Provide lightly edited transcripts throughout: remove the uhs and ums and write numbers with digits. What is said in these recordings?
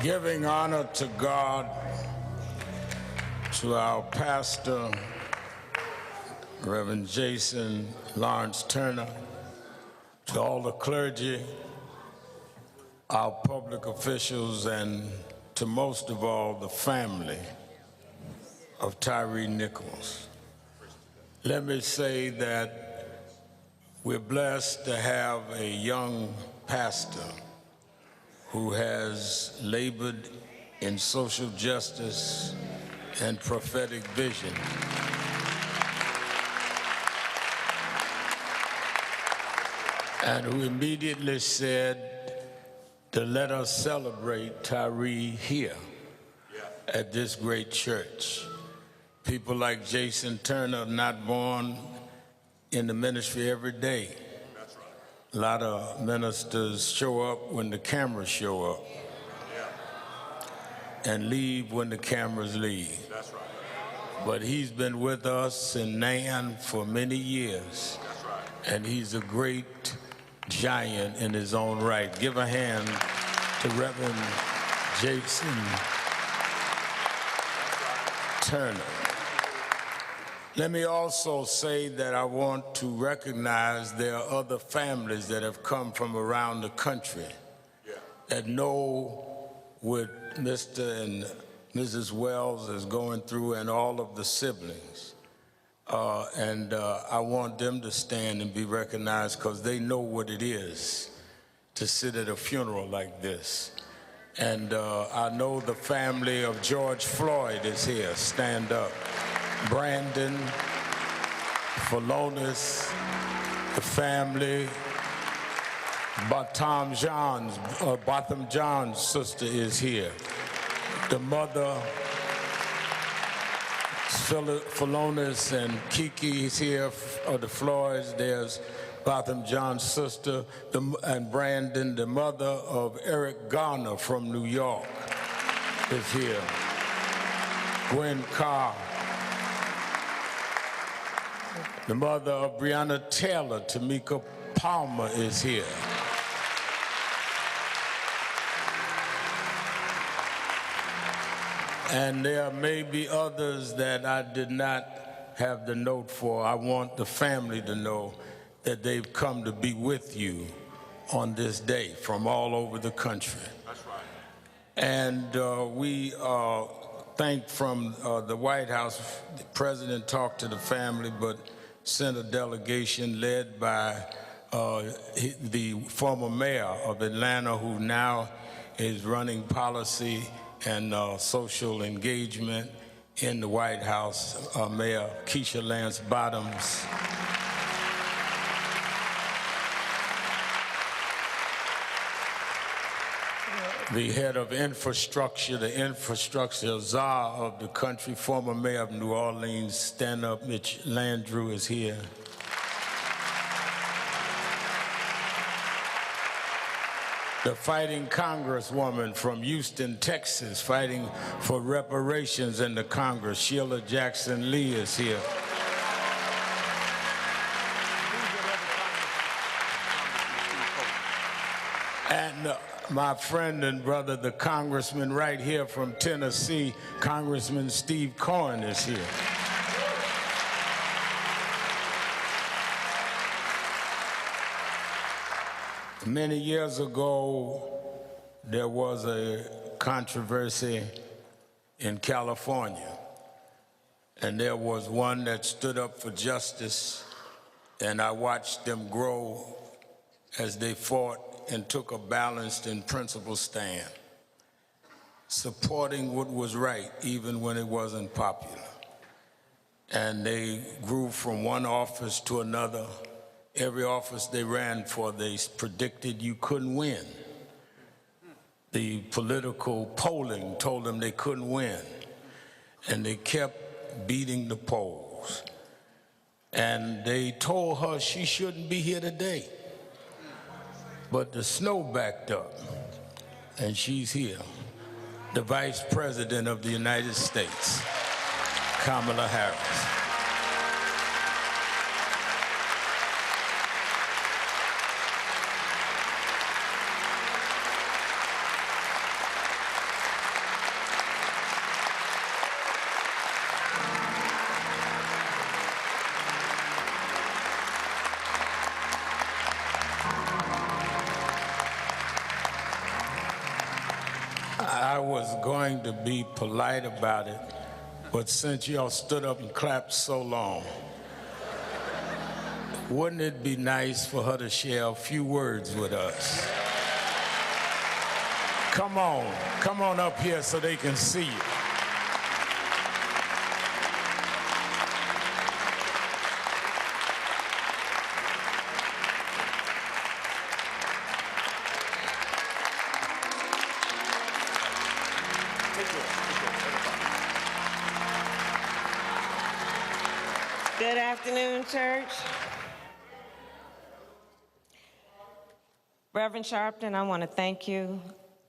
Giving honor to God, to our pastor, Reverend Jason Lawrence Turner, to all the clergy, our public officials, and to most of all, the family of Tyre Nichols. Let me say that we're blessed to have a young pastor who has labored in social justice and prophetic vision. And who immediately said to let us celebrate Tyree here at this great church. People like Jason Turner are not born in the ministry every day. That's right. A lot of ministers show up when the cameras show up and leave when the cameras leave. That's right. But he's been with us in Nan for many years. That's right. And he's a great giant in his own right. Give a hand to Reverend Jason Turner. Let me also say that I want to recognize there are other families that have come from around the country that know what Mr. and Mrs. Wells is going through and all of the siblings. I want them to stand and be recognized because they know what it is to sit at a funeral like this. And I know the family of George Floyd is here. Stand up. Brandon, Phalonis, the family, Botham John's sister is here. The mother, Phalonis and Kiki is here, of the Floyds. There's Botham John's sister, and Brandon, the mother of Eric Garner from New York, is here. Gwen Carr. The mother of Breonna Taylor, Tamika Palmer, is here. And there may be others that I did not have the note for. I want the family to know that they've come to be with you on this day from all over the country. That's right. And we thank from the White House, the president talked to the family, but sent a delegation led by the former mayor of Atlanta, who now is running policy and social engagement in the White House, Mayor Keisha Lance Bottoms. The head of infrastructure, the infrastructure czar of the country, former mayor of New Orleans, stand up, Mitch Landrieu is here. The fighting congresswoman from Houston, Texas, fighting for reparations in the Congress, Sheila Jackson Lee is here. And my friend and brother, the congressman right here from Tennessee, Congressman Steve Cohen is here. Many years ago, there was a controversy in California, and there was one that stood up for justice, and I watched them grow as they fought and took a balanced and principled stand, supporting what was right, even when it wasn't popular. And they grew from one office to another. Every office they ran for, they predicted you couldn't win. The political polling told them they couldn't win. And they kept beating the polls. And they told her she shouldn't be here today. But the snow backed up, and she's here. The Vice President of the United States, Kamala Harris. I was going to be polite about it, but since y'all stood up and clapped so long, wouldn't it be nice for her to share a few words with us? Come on up here so they can see you. Good afternoon, church. Reverend Sharpton, I want to thank you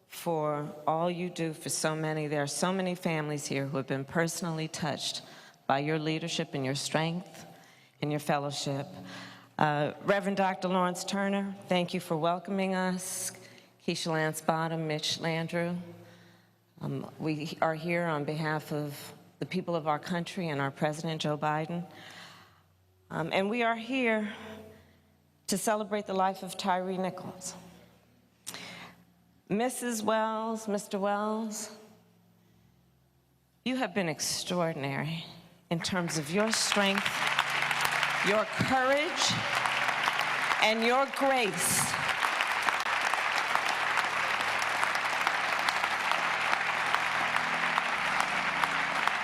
for all you do for so many. There are so many families here who have been personally touched by your leadership and your strength and your fellowship. Reverend Dr. Lawrence Turner, thank you for welcoming us. Keisha Lance Bottom, Mitch Landrew. We are here on behalf of the people of our country and our President, Joe Biden. And we are here to celebrate the life of Tyre Nichols. Mrs. Wells, Mr. Wells, you have been extraordinary in terms of your strength, your courage, and your grace.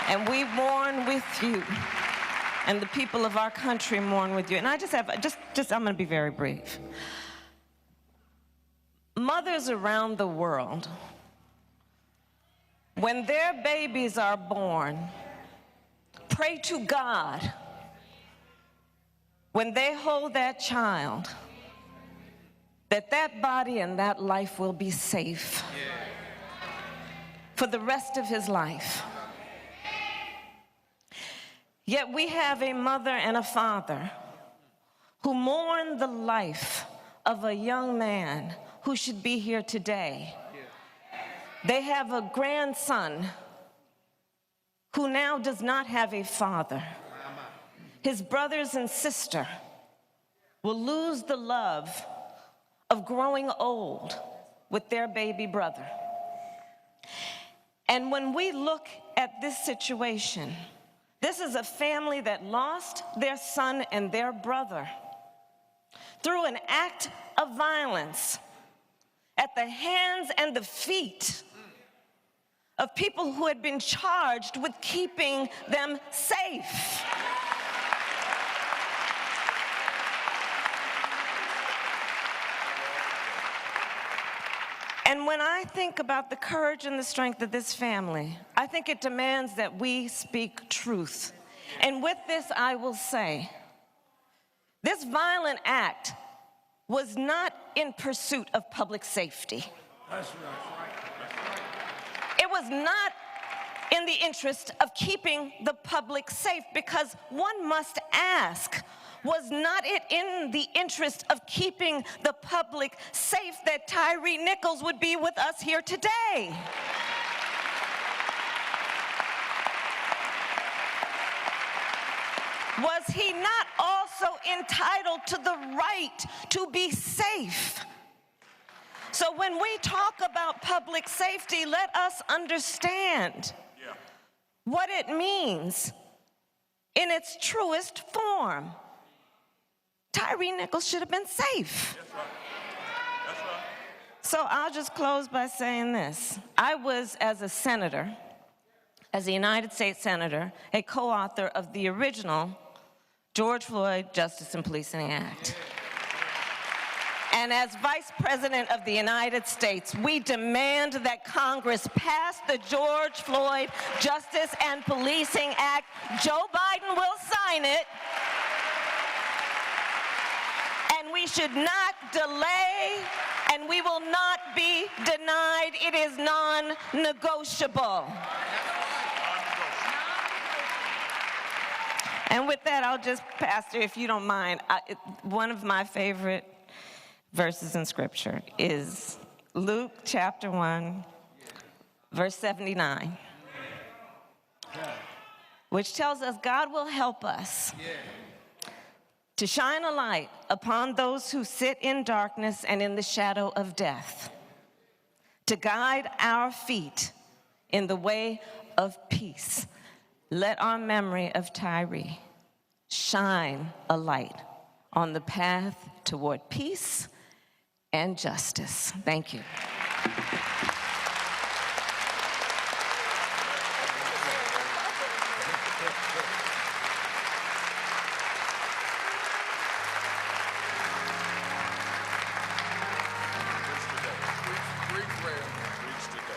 And we mourn with you, and the people of our country mourn with you. And I I'm gonna be very brief. Mothers around the world, when their babies are born, pray to God when they hold that child that that body and that life will be safe for the rest of his life. Yet we have a mother and a father who mourn the life of a young man who should be here today. They have a grandson who now does not have a father. His brothers and sister will lose the love of growing old with their baby brother. And when we look at this situation, this is a family that lost their son and their brother through an act of violence at the hands and the feet of people who had been charged with keeping them safe. And when I think about the courage and the strength of this family, I think it demands that we speak truth. And with this, I will say, this violent act was not in pursuit of public safety. That's right. It was not in the interest of keeping the public safe, because one must ask, was not it in the interest of keeping the public safe that Tyre Nichols would be with us here today? Was he not also entitled to the right to be safe? So when we talk about public safety, let us understand what it means in its truest form. Tyre Nichols should have been safe. That's right. That's right. So I'll just close by saying this. I was, as a senator, as a United States Senator, a co-author of the original George Floyd Justice and Policing Act. And as Vice President of the United States, we demand that Congress pass the George Floyd Justice and Policing Act. Joe Biden will sign it. And we should not delay, and we will not be denied. It is non-negotiable. And with that, I'll just, Pastor, if you don't mind, one of my favorite verses in Scripture is Luke chapter 1, verse 79, which tells us God will help us to shine a light upon those who sit in darkness and in the shadow of death, to guide our feet in the way of peace. Let our memory of Tyree shine a light on the path toward peace and justice. Thank you.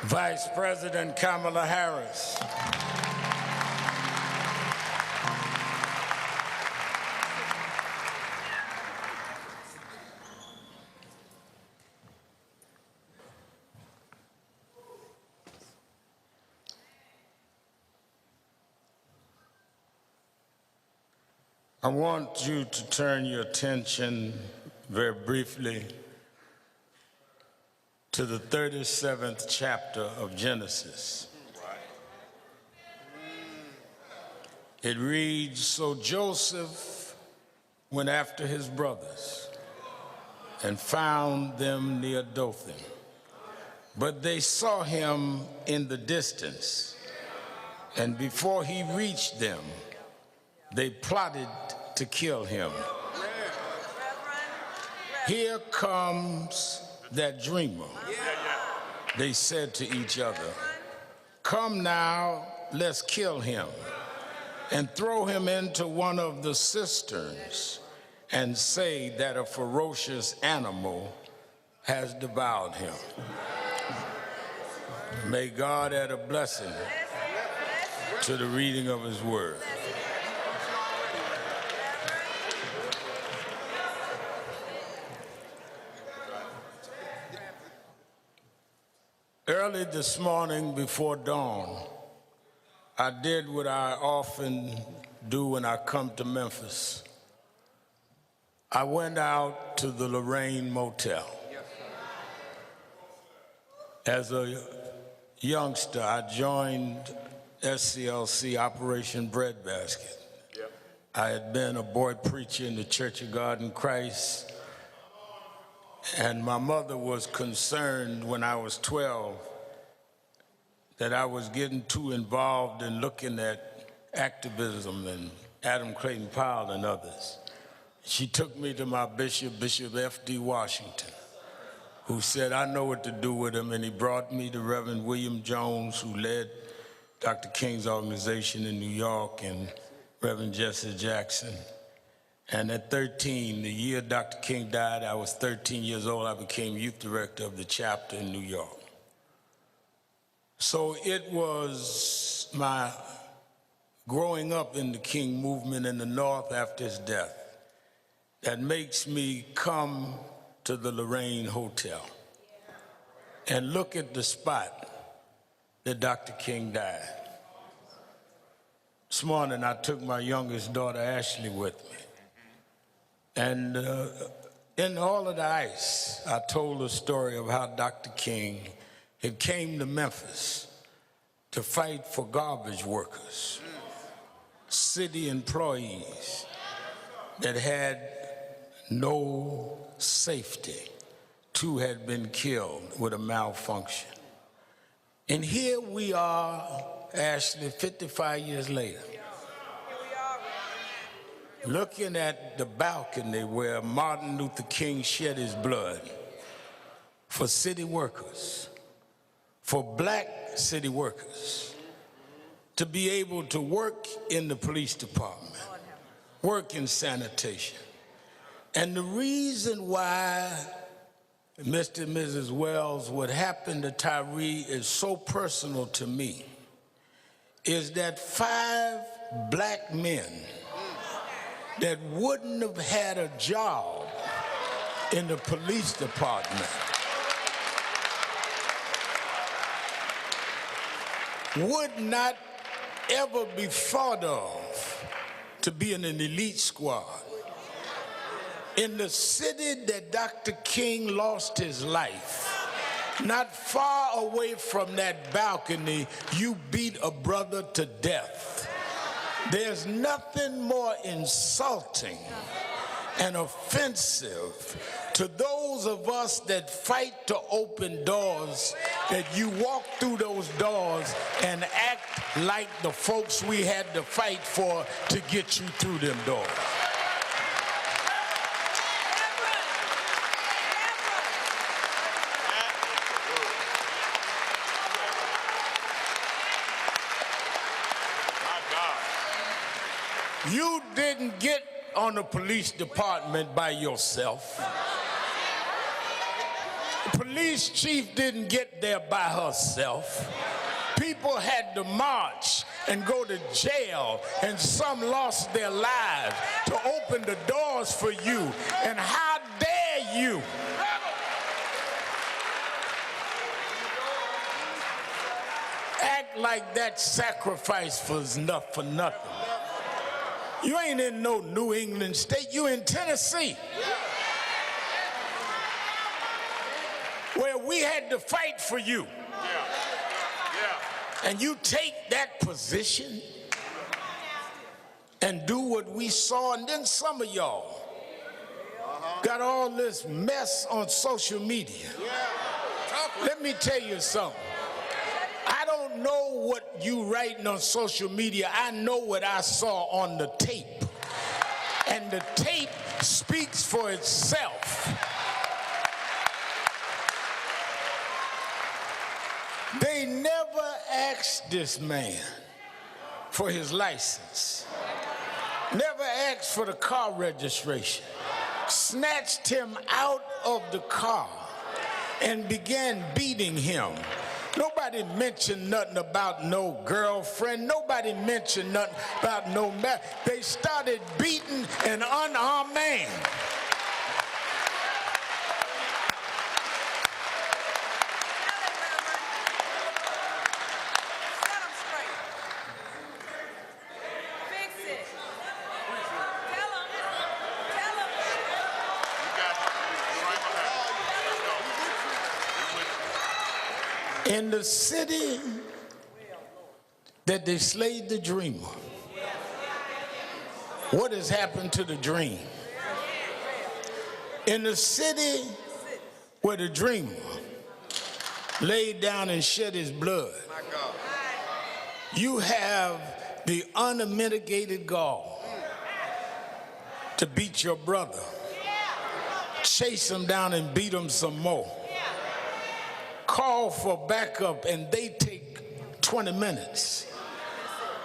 Vice President Kamala Harris. I want you to turn your attention very briefly to the 37th chapter of Genesis. It reads, "So Joseph went after his brothers and found them near Dothan. But they saw him in the distance, and before he reached them, they plotted to kill him. Here comes that dreamer," they said to each other. "Come now, let's kill him and throw him into one of the cisterns and say that a ferocious animal has devoured him." May God add a blessing to the reading of his word. Early this morning before dawn, I did what I often do when I come to Memphis. I went out to the Lorraine Motel. As a youngster, I joined SCLC Operation Breadbasket. I had been a boy preacher in the Church of God in Christ, and my mother was concerned when I was 12 that I was getting too involved in looking at activism and Adam Clayton Powell and others. She took me to my bishop, Bishop F.D. Washington, who said, "I know what to do with him," and he brought me to Reverend William Jones, who led Dr. King's organization in New York, and Reverend Jesse Jackson. And at 13, the year Dr. King died, I was 13 years old. I became youth director of the chapter in New York. So it was my growing up in the King movement in the North after his death that makes me come to the Lorraine Hotel and look at the spot that Dr. King died. This morning, I took my youngest daughter, Ashley, with me. And in all of the ice, I told the story of how Dr. King had came to Memphis to fight for garbage workers, city employees that had no safety. 2 had been killed with a malfunction. And here we are, Ashley, 55 years later, looking at the balcony where Martin Luther King shed his blood for city workers, for black city workers, to be able to work in the police department, work in sanitation. And the reason why, Mr. and Mrs. Wells, what happened to Tyree is so personal to me is that 5 black men that wouldn't have had a job in the police department would not ever be thought of to be in an elite squad. In the city that Dr. King lost his life, not far away from that balcony, you beat a brother to death. There's nothing more insulting and offensive to those of us that fight to open doors, that you walk through those doors and act like the folks we had to fight for to get you through them doors. You didn't get on the police department by yourself. The police chief didn't get there by herself. People had to march and go to jail, and some lost their lives to open the doors for you. And how dare you? Act like that sacrifice was enough for nothing. You ain't in no New England state, you in Tennessee. Where we had to fight for you. And you take that position and do what we saw, and then some of y'all got all this mess on social media. Let me tell you something. I don't know what you writing on social media. I know what I saw on the tape. And the tape speaks for itself. They never asked this man for his license. Never asked for the car registration. Snatched him out of the car and began beating him. Nobody mentioned nothing about no girlfriend. Nobody mentioned nothing about no man. They started beating an unarmed man. In the city that they slayed the dreamer, what has happened to the dream? In the city where the dreamer laid down and shed his blood, you have the unmitigated gall to beat your brother, chase him down and beat him some more. Call for backup and they take 20 minutes.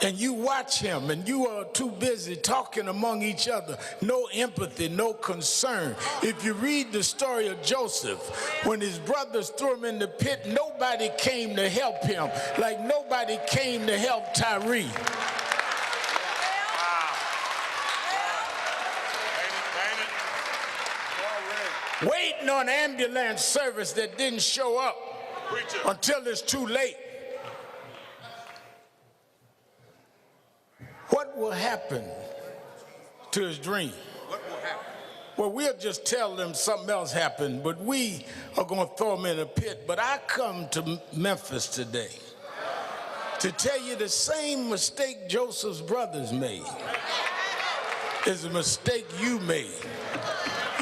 And you watch him and you are too busy talking among each other. No empathy, no concern. If you read the story of Joseph, when his brothers threw him in the pit, nobody came to help him, like nobody came to help Tyree. Waiting on ambulance service that didn't show up until it's too late. What will happen to his dream? What will happen? Well, we'll just tell them something else happened, but we are going to throw him in a pit. But I come to Memphis today to tell you the same mistake Joseph's brothers made is a mistake you made.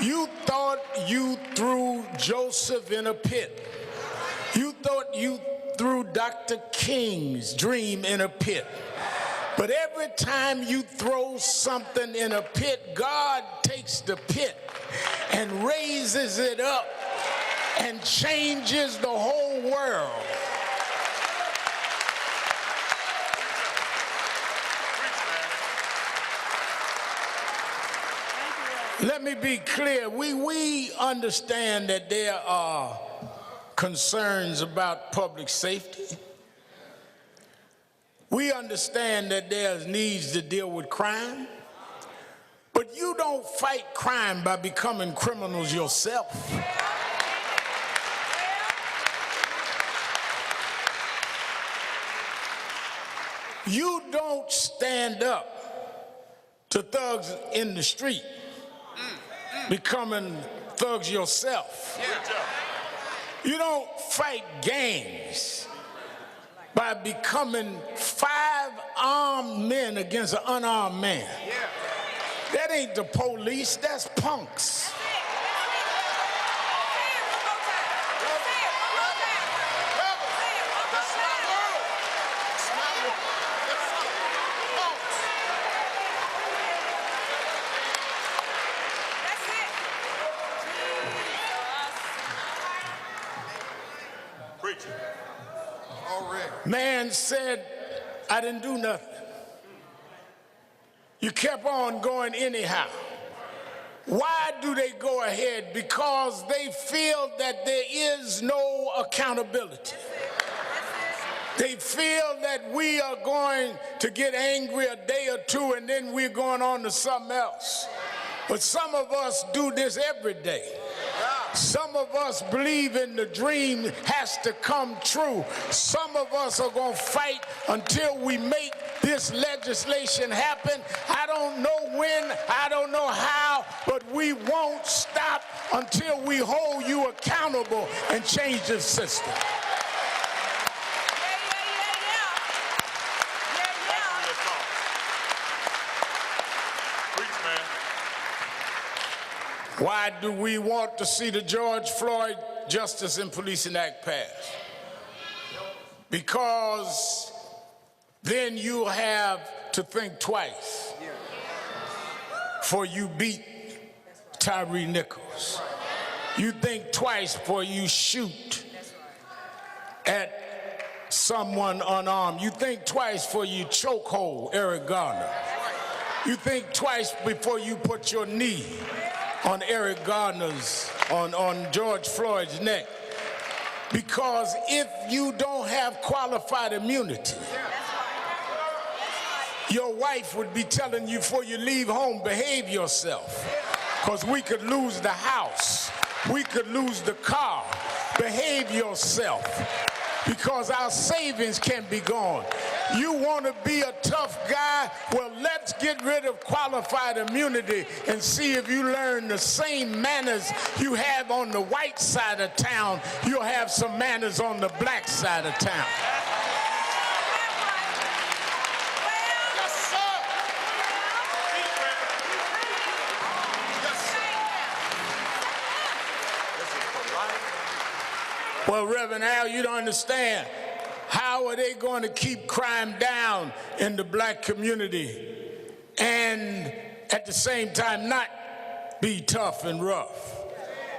You thought you threw Joseph in a pit. You thought you threw Dr. King's dream in a pit. But every time you throw something in a pit, God takes the pit and raises it up and changes the whole world. Let me be clear. We understand that there are concerns about public safety. We understand that there's needs to deal with crime. But you don't fight crime by becoming criminals yourself. You don't stand up to thugs in the street becoming thugs yourself. You don't fight gangs by becoming 5 armed men against an unarmed man. That ain't the police, that's punks. Man said, I didn't do nothing. You kept on going anyhow. Why do they go ahead? Because they feel that there is no accountability. They feel that we are going to get angry a day or two and then we're going on to something else. But some of us do this every day. Some of us believe in the dream has to come true. Some of us are going to fight until we make this legislation happen. I don't know when, I don't know how, but we won't stop until we hold you accountable and change the system. Why do we want to see the George Floyd Justice in Policing Act passed? Because then you have to think twice before you beat Tyre Nichols. You think twice before you shoot at someone unarmed. You think twice before you chokehold Eric Garner. You think twice before you put your knee on Eric Garner's, on George Floyd's neck. Because if you don't have qualified immunity, your wife would be telling you before you leave home, behave yourself. Because we could lose the house. We could lose the car. Behave yourself. Because our savings can be gone. You want to be a tough guy? Well, let's get rid of qualified immunity and see if you learn the same manners you have on the white side of town. You'll have some manners on the black side of town. Well, Reverend Al, you don't understand. How are they going to keep crime down in the black community and at the same time not be tough and rough?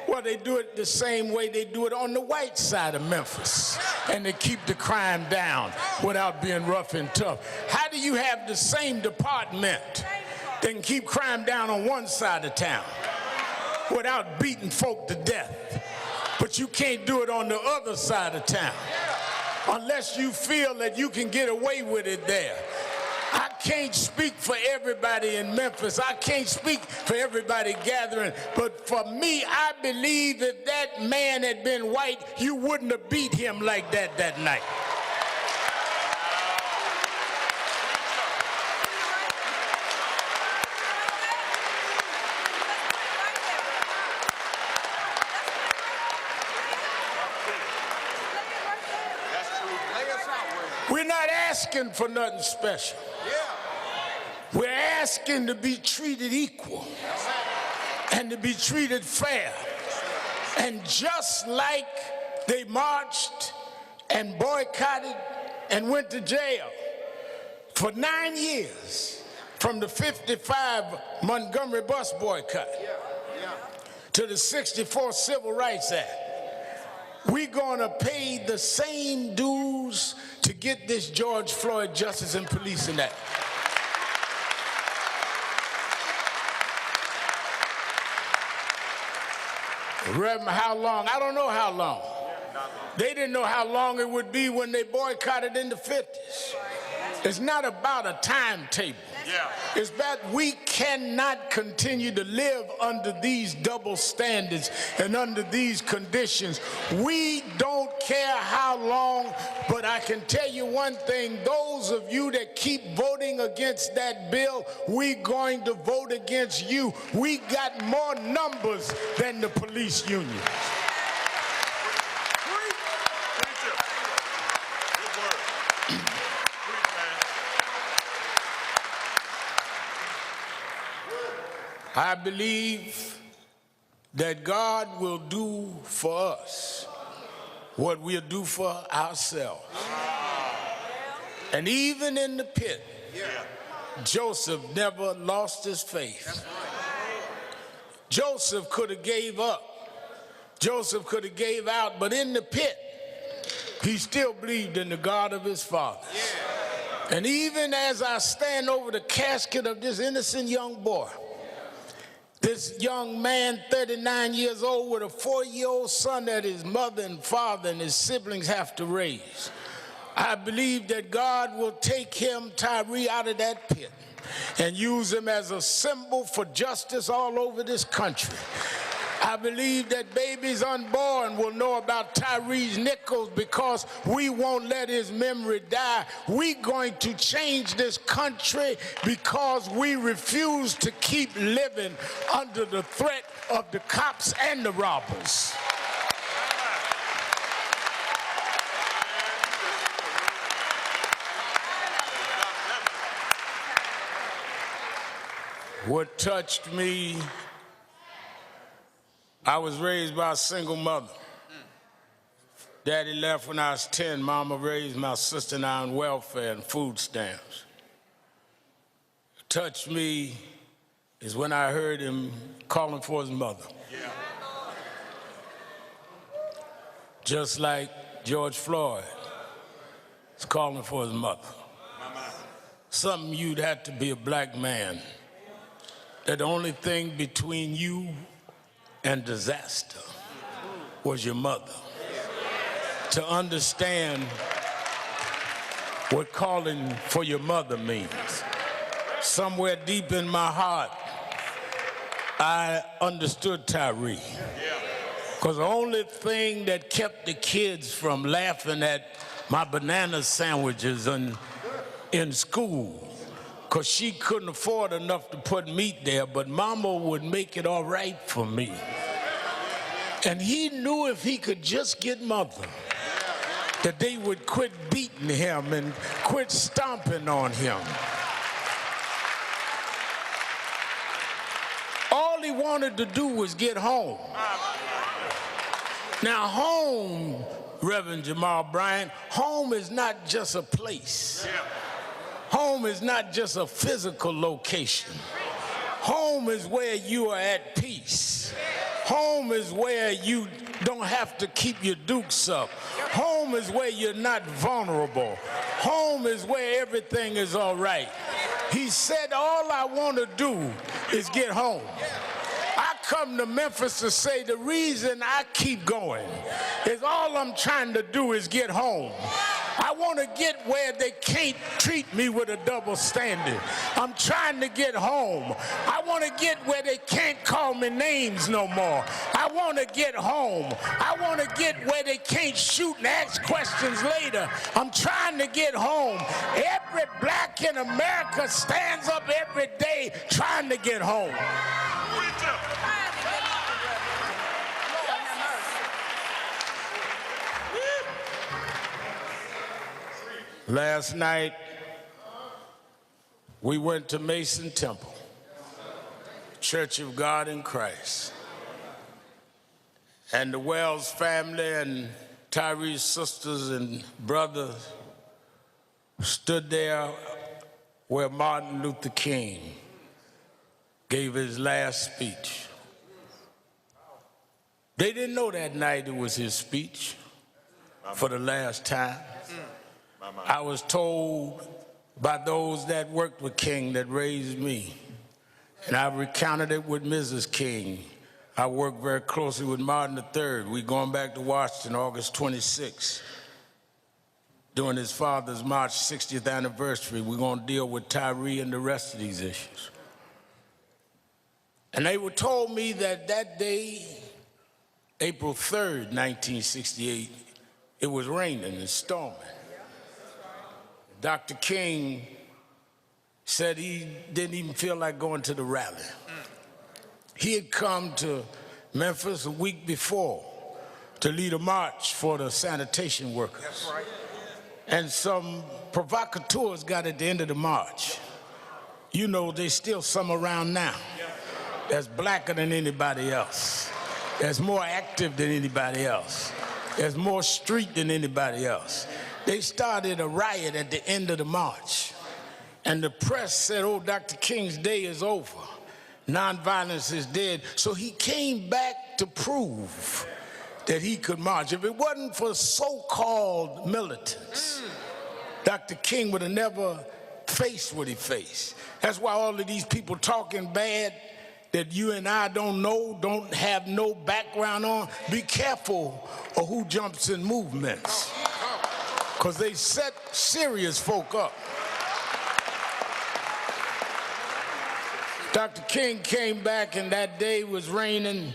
Well, they do it the same way they do it on the white side of Memphis, and they keep the crime down without being rough and tough. How do you have the same department that can keep crime down on one side of town without beating folk to death? But you can't do it on the other side of town unless you feel that you can get away with it there. I can't speak for everybody in Memphis. I can't speak for everybody gathering. But for me, I believe if that man had been white, you wouldn't have beat him like that night. We're not asking for nothing special. We're asking to be treated equal and to be treated fair. And just like they marched and boycotted and went to jail for 9 years from the 55 Montgomery bus boycott to the 64 Civil Rights Act, we're going to pay the same dues to get this George Floyd Justice and Policing Act. Reverend, how long? I don't know how long. They didn't know how long it would be when they boycotted in the 50s. It's not about a timetable. It's that we cannot continue to live under these double standards and under these conditions. We don't care how long, but I can tell you one thing, those of you that keep voting against that bill, we're going to vote against you. We got more numbers than the police union. I believe that God will do for us what we'll do for ourselves. And even in the pit, Joseph never lost his faith. Joseph could have gave up. Joseph could have gave out, but in the pit, he still believed in the God of his father. And even as I stand over the casket of this innocent young boy, this young man, 39 years old, with a 4-year-old son that his mother and father and his siblings have to raise, I believe that God will take him, Tyree, out of that pit and use him as a symbol for justice all over this country. I believe that babies unborn will know about Tyre Nichols because we won't let his memory die. We're going to change this country because we refuse to keep living under the threat of the cops and the robbers. What touched me, I was raised by a single mother. Daddy left when I was 10. Mama raised my sister and I on welfare and food stamps. What touched me is when I heard him calling for his mother. Just like George Floyd is calling for his mother. Something you'd have to be a black man, that the only thing between you and disaster was your mother. To understand what calling for your mother means. Somewhere deep in my heart, I understood Tyree. Because the only thing that kept the kids from laughing at my banana sandwiches in school, because she couldn't afford enough to put meat there, but Mama would make it all right for me. And he knew if he could just get Mother, that they would quit beating him and quit stomping on him. All he wanted to do was get home. Now home, Reverend Jamal Bryant, home is not just a place. Home is not just a physical location. Home is where you are at peace. Home is where you don't have to keep your dukes up. Home is where you're not vulnerable. Home is where everything is all right. He said, all I want to do is get home. I come to Memphis to say the reason I keep going is all I'm trying to do is get home. I want to get where they can't treat me with a double standard. I'm trying to get home. I want to get where they can't call me names no more. I want to get home. I want to get where they can't shoot and ask questions later. I'm trying to get home. Every black in America stands up every day trying to get home. Last night, we went to Mason Temple, Church of God in Christ. And the Wells family and Tyree's sisters and brothers stood there where Martin Luther King gave his last speech. They didn't know that night it was his speech for the last time. I was told by those that worked with King that raised me, and I recounted it with Mrs. King. I worked very closely with Martin III. We're going back to Washington August 26th. During his father's March 60th anniversary, we're going to deal with Tyree and the rest of these issues. And they were told me that that day, April 3rd, 1968, it was raining and storming. Dr. King said he didn't even feel like going to the rally. He had come to Memphis a week before to lead a march for the sanitation workers. That's right. And some provocateurs got at the end of the march. You know, there's still some around now. that's blacker than anybody else, that's more active than anybody else, that's more street than anybody else. They started a riot at the end of the march. And the press said, oh, Dr. King's day is over. Nonviolence is dead. So he came back to prove that he could march. If it wasn't for so-called militants, Dr. King would have never faced what he faced. That's why all of these people talking bad that you and I don't know, don't have no background on, be careful of who jumps in movements, because they set serious folk up. Dr. King came back, and that day was raining,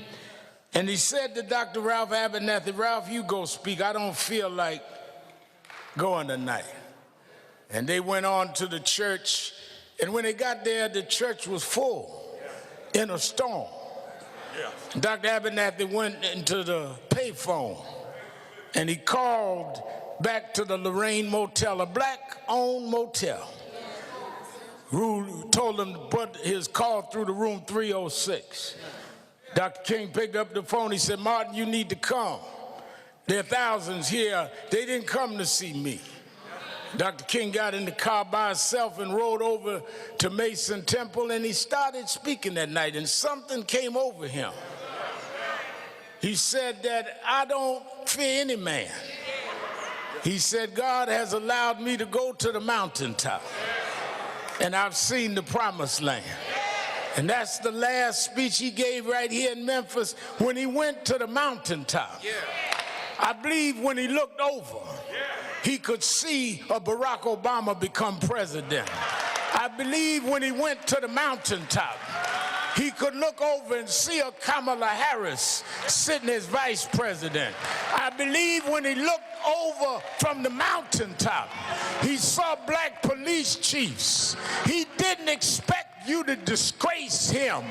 and he said to Dr. Ralph Abernathy, Ralph, you go speak. I don't feel like going tonight. And they went on to the church, and when they got there, the church was full in a storm. Dr. Abernathy went into the payphone, and he called back to the Lorraine Motel, a black-owned motel. Told him to put his call through the room 306. Dr. King picked up the phone. He said, Martin, you need to come. There are thousands here. They didn't come to see me. Dr. King got in the car by himself and rode over to Mason Temple, and he started speaking that night, and something came over him. He said that I don't fear any man. He said, God has allowed me to go to the mountaintop, and I've seen the promised land. And that's the last speech he gave right here in Memphis when he went to the mountaintop. I believe when he looked over, he could see a Barack Obama become president. I believe when he went to the mountaintop, he could look over and see a Kamala Harris sitting as vice president. I believe when he looked over from the mountaintop, he saw black police chiefs. He didn't expect you to disgrace him.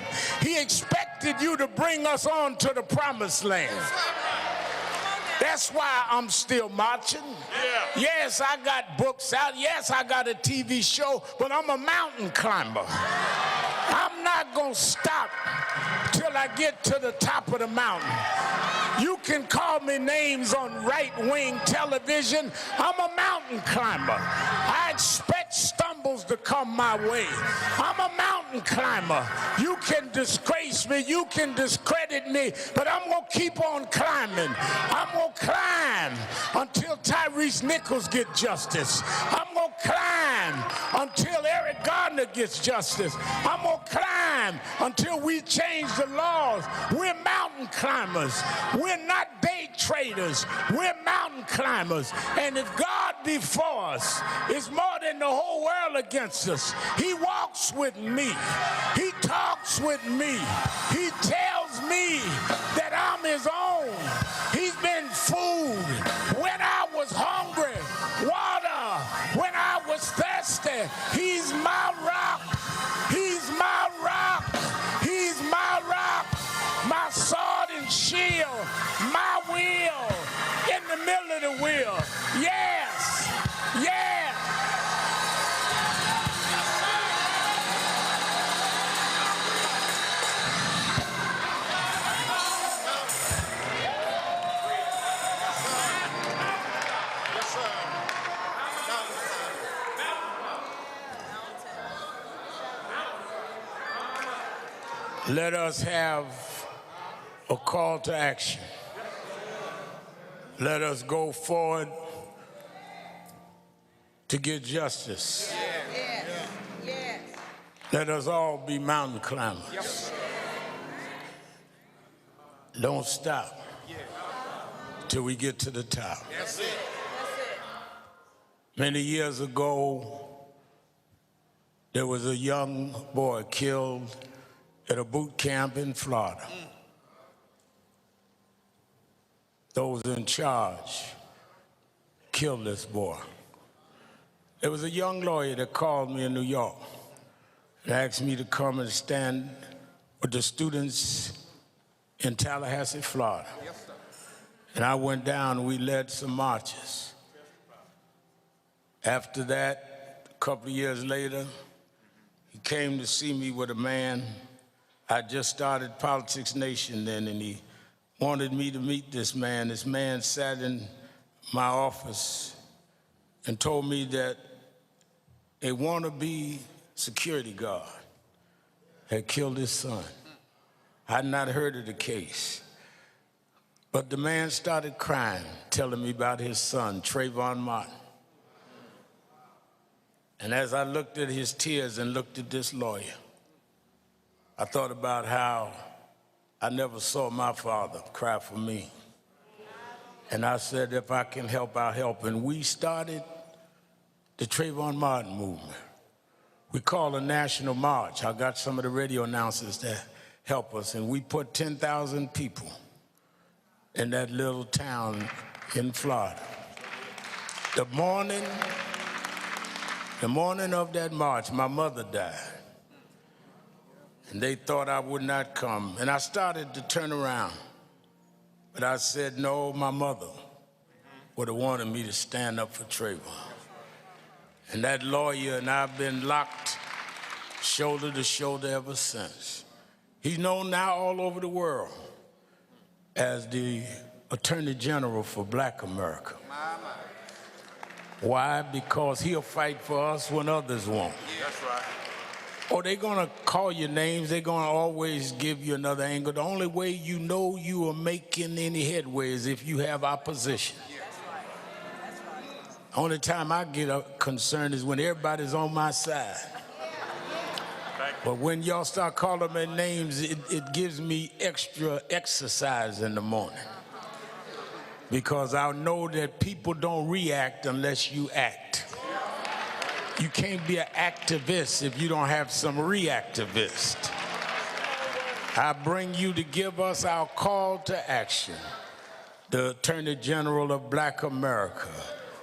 He expected you to bring us on to the promised land. That's why I'm still marching. Yes, I got books out. Yes, I got a TV show, but I'm a mountain climber. I'm not going to stop till I get to the top of the mountain. You can call me names on right-wing television. I'm a mountain climber. I expect stumbles to come my way. I'm a mountain climber. You can disgrace me, you can discredit me, but I'm going to keep on climbing. I'm going to climb until Tyre Nichols gets justice. I'm going to climb until Eric Gardner gets justice. I'm going to climb until we change the laws. We're mountain climbers. We're not day traders. We're mountain climbers. And if God be for us, it's more than the whole world against us. He walks with me. He talks with me. He tells me that I'm his own. He's been food when I was hungry, water when I was thirsty. He's my rock. He's my rock. He's my rock. My sword and shield. My wheel in the middle of the wheel. Yes. Yes. Let us have a call to action. Let us go forward to get justice. Let us all be mountain climbers. Don't stop till we get to the top. Many years ago, there was a young boy killed at a boot camp in Florida. Those in charge killed this boy. There was a young lawyer that called me in New York and asked me to come and stand with the students in Tallahassee, Florida. And I went down and we led some marches. After that, a couple of years later, he came to see me with a man I just started Politics Nation then, and he wanted me to meet this man. This man sat in my office and told me that a wannabe security guard had killed his son. I had not heard of the case. But the man started crying, telling me about his son, Trayvon Martin. And as I looked at his tears and looked at this lawyer, I thought about how I never saw my father cry for me. And I said, if I can help, I'll help. And we started the Trayvon Martin movement. We called a national march. I got some of the radio announcers that help us, and we put 10,000 people in that little town in Florida. The morning of that march, my mother died. And they thought I would not come. And I started to turn around. But I said, no, my mother would have wanted me to stand up for Trayvon. And that lawyer and I have been locked shoulder to shoulder ever since. He's known now all over the world as the Attorney General for Black America. Why? Because he'll fight for us when others won't. That's right. Or they're gonna call your names, they're gonna always give you another angle. The only way you know you are making any headway is if you have opposition. The only time I get concerned is when everybody's on my side. But when y'all start calling my names, it gives me extra exercise in the morning. Because I know that people don't react unless you act. You can't be an activist if you don't have some reactivist. I bring you to give us our call to action. The Attorney General of Black America,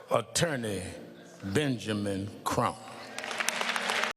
Attorney Benjamin Crump.